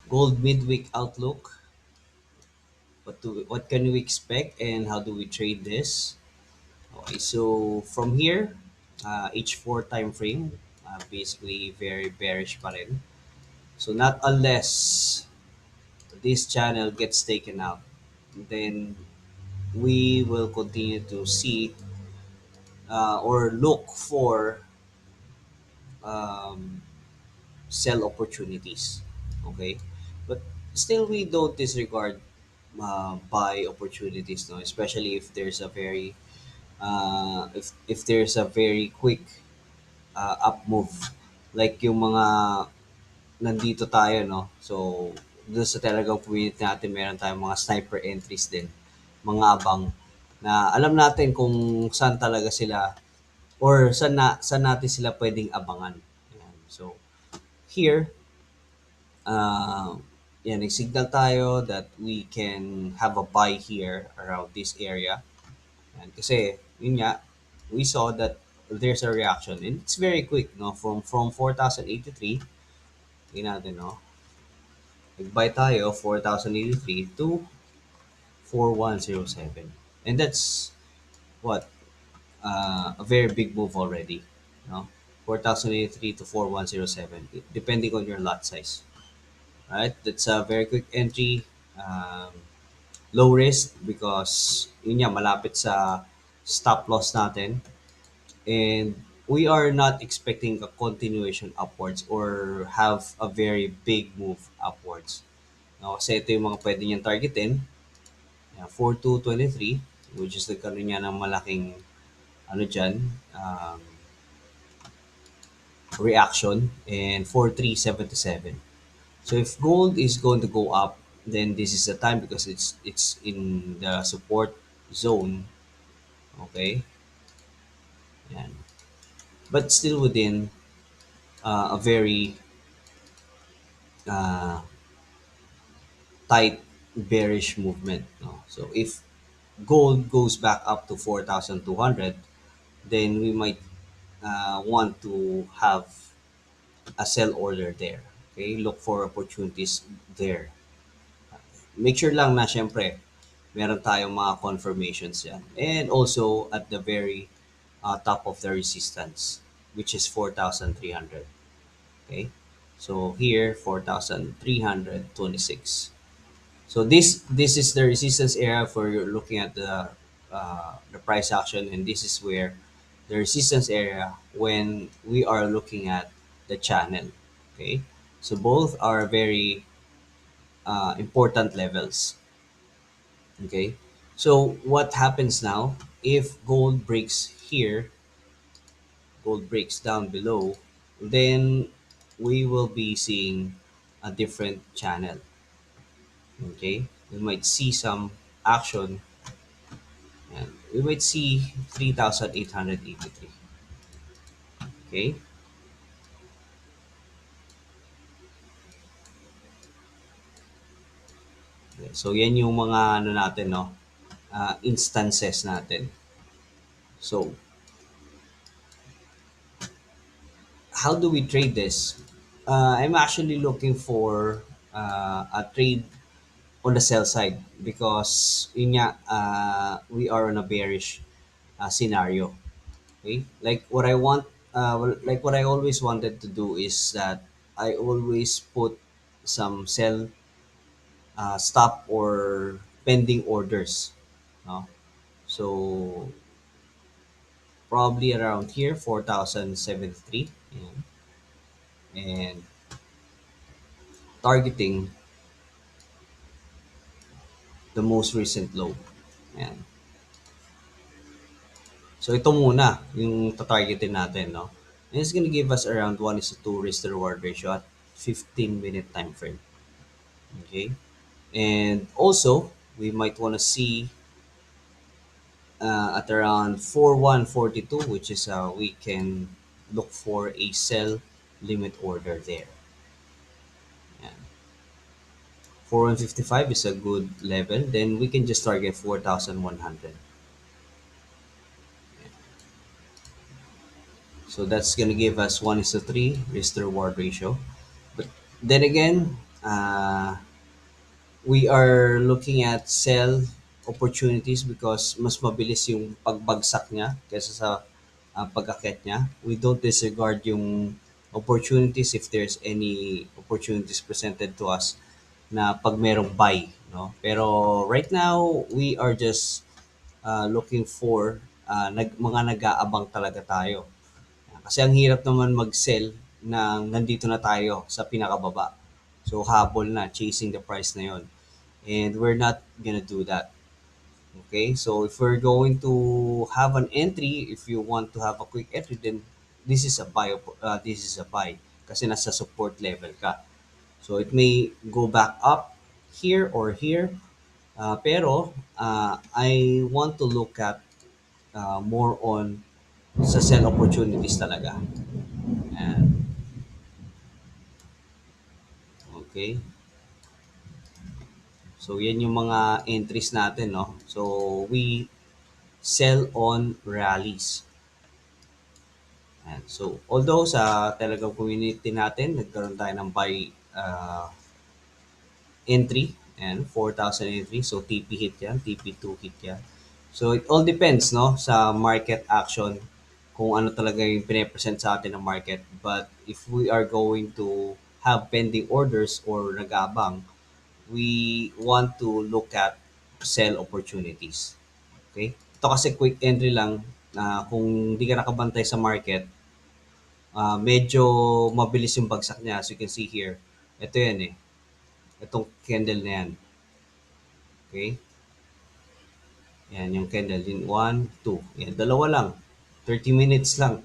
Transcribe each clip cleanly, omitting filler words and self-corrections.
Gold midweek outlook. What can we expect and how do we trade this? Okay, so from here, H4 time frame, basically very bearish pa rin. So not unless this channel gets taken out, then we will continue to see or look for um, sell opportunities. Okay, but still we don't disregard buy opportunities, no, especially if there's a very if there's a very quick up move, like yung mga nandito tayo, no, so doon sa talagang community natin meron tayong mga sniper entries din, mga abang na alam natin kung saan talaga sila or saan natin sila pwedeng abangan. Ayan. So here, uh, yan, nag-signal tayo that we can have a buy here around this area. Yan, kasi, yun nga, we saw that there's a reaction and it's very quick, no? From 4,083, yun natin, no? Nag-buy tayo, 4,083 to 4,107. And that's what? A very big move already, no? 4,083 to 4,107, depending on your lot size. Right? That's a very quick entry. Um, Low risk because yun nga, malapit sa stop loss natin. And we are not expecting a continuation upwards or have a very big move upwards. No, kasi ito yung mga pwede niyang targetin. Yeah, 4,223, which is nagkaroon niya ng malaking ano dyan, reaction, and 4,377. So if gold is going to go up, then this is the time because it's in the support zone. Okay, yan. But still within a very uh, tight bearish movement. No? So if gold goes back up to 4,200, then we might want to have a sell order there. Okay, look for opportunities there. Make sure lang na syempre meron tayong mga confirmations yan. And also at the very top of the resistance, which is 4,300. Okay? So here, 4,326. So this is the resistance area for you're looking at the price action, and this is where the resistance area when we are looking at the channel. Okay? So both are very important levels. Okay. So what happens now if gold breaks here, gold breaks down below, then we will be seeing a different channel. Okay. We might see some action and we might see 3,883. Okay. So yan yung mga ano natin, no, instances natin. So how do we trade this? I'm actually looking for a trade on the sell side because yun nga, we are on a bearish scenario. Okay, like what I always wanted to do is that I always put some sell stop or pending orders, no? So probably around here 4,073, and targeting the most recent low. Ayan. So ito muna yung tatargetin natin, no? And it's gonna give us around 1:2 risk to reward ratio at 15-minute time frame. Okay? And also, we might want to see at around 4142, which is we can look for a sell limit order there. Yan. 4155 is a good level. Then we can just target 4,100. So that's gonna give us 1:3 risk to reward ratio. But then again, Uh, we are looking at sell opportunities because mas mabilis yung pagbagsak niya kaysa sa pag-akyat niya. We don't disregard yung opportunities if there's any opportunities presented to us na pag merong buy, no? Pero right now, we are just looking for mga nag-aabang talaga tayo. Kasi ang hirap naman mag-sell na nandito na tayo sa pinakababa. So habol na, chasing the price na yon. And we're not gonna do that. Okay, so if we're going to have an entry, if you want to have a quick entry, then this is a buy. This is a buy kasi nasa support level ka. So it may go back up here or here, pero I want to look at more on sa sell opportunities talaga. And, okay, so yan yung mga entries natin, no? So we sell on rallies. And so although sa talagang community natin, nagkaroon tayo ng buy entry and 4,000 entry. So TP hit yan, TP2 hit yan. So it all depends, no, sa market action kung ano talaga yung pine-present sa atin ng market. But if we are going to have pending orders or nag-abang, we want to look at sell opportunities. Okay? Ito kasi quick entry lang na kung di ka nakabantay sa market, medyo mabilis yung bagsak niya. As you can see here, ito yan eh. Itong candle na yan. Okay? Yan yung candle. Yun, 1, 2. Yan, dalawa lang. 30 minutes lang.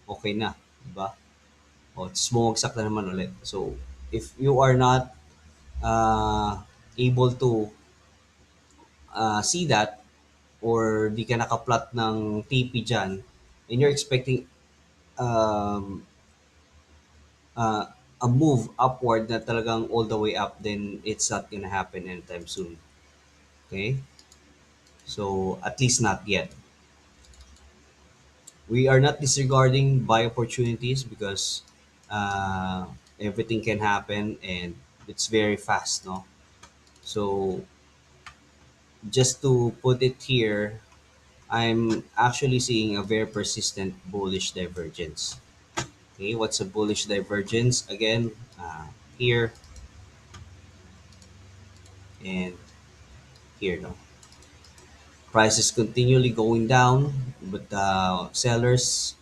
Okay na. Diba? O, tapos bumagsak na naman ulit. So, if you are not able to see that or di ka nakaplot ng TP dyan and you're expecting um, uh, a move upward na talagang all the way up, then it's not gonna happen anytime soon. Okay? So, at least not yet. We are not disregarding buy opportunities because uh, everything can happen and it's very fast, no? So, just to put it here, I'm actually seeing a very persistent bullish divergence. Okay, what's a bullish divergence? Again, here and here, no? Price is continually going down, but the sellers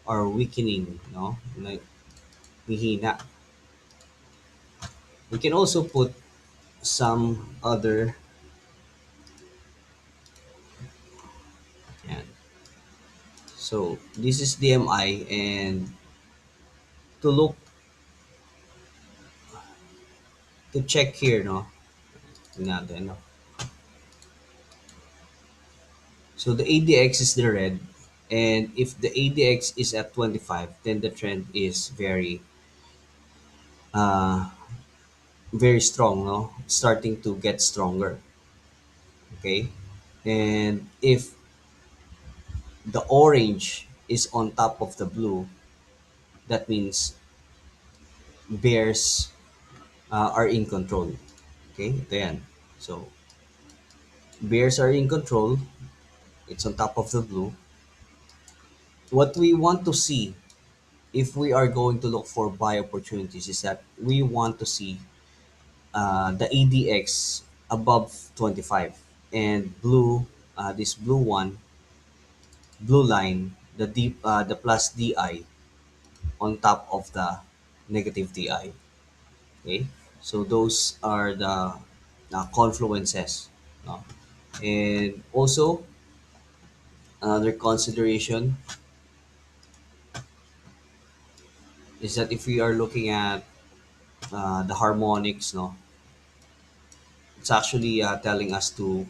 are weakening, no? Like, hihina. We can also put some other, yan. So, this is DMI and to look, to check here, no? Tingnan natin, no? So, the ADX is the red and if the ADX is at 25, then the trend is uh, very strong, no? Starting to get stronger, okay? And if the orange is on top of the blue, that means bears are in control. Okay, ito yan. So, bears are in control. It's on top of the blue. What we want to see if we are going to look for buy opportunities is that we want to see the ADX above 25 and blue, this blue one, blue line, the plus DI on top of the negative DI. Okay, so those are the confluences. No? And also another consideration is that if we are looking at the harmonics, no, it's actually telling us to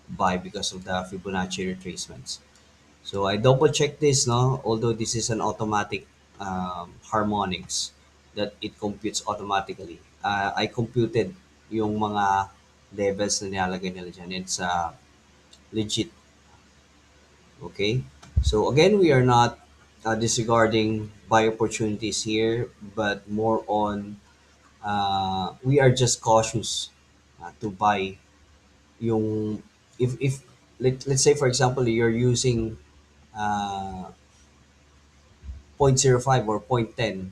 buy because of the Fibonacci retracements. So I double check this, no, although this is an automatic harmonics that it computes automatically. I computed yung mga levels na nilalagay nila dyan. It's legit. Okay. So again, we are not disregarding buy opportunities here, but more on We are just cautious to buy yung if let's say for example you're using uh, 0.05 or 0.10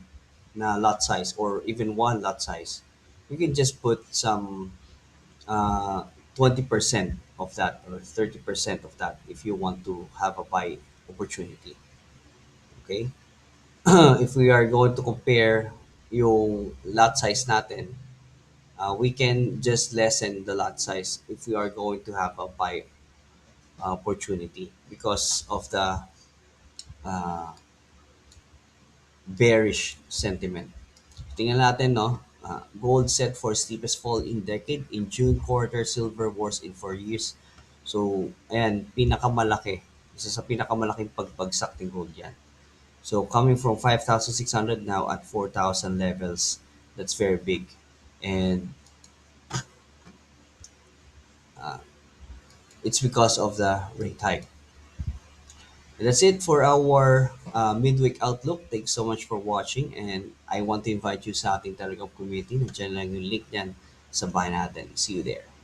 na lot size or even one lot size, you can just put some 20% of that or 30% of that if you want to have a buy opportunity. Okay? If we are going to compare yung lot size natin, we can just lessen the lot size if we are going to have a buy opportunity because of the uh, bearish sentiment. Tingnan natin, no? Gold set for steepest fall in decade. In June quarter, silver worst in 4 years. So, ayan, pinakamalaki. Isa sa pinakamalaking pagbagsak ng gold yan. So, coming from 5,600 now at 4,000 levels. That's very big. And it's because of the rate hike. And that's it for our midweek outlook. Thanks so much for watching. And I want to invite you sa ating Telegram community. Nandiyan lang yung link niyan sa bahay natin. See you there.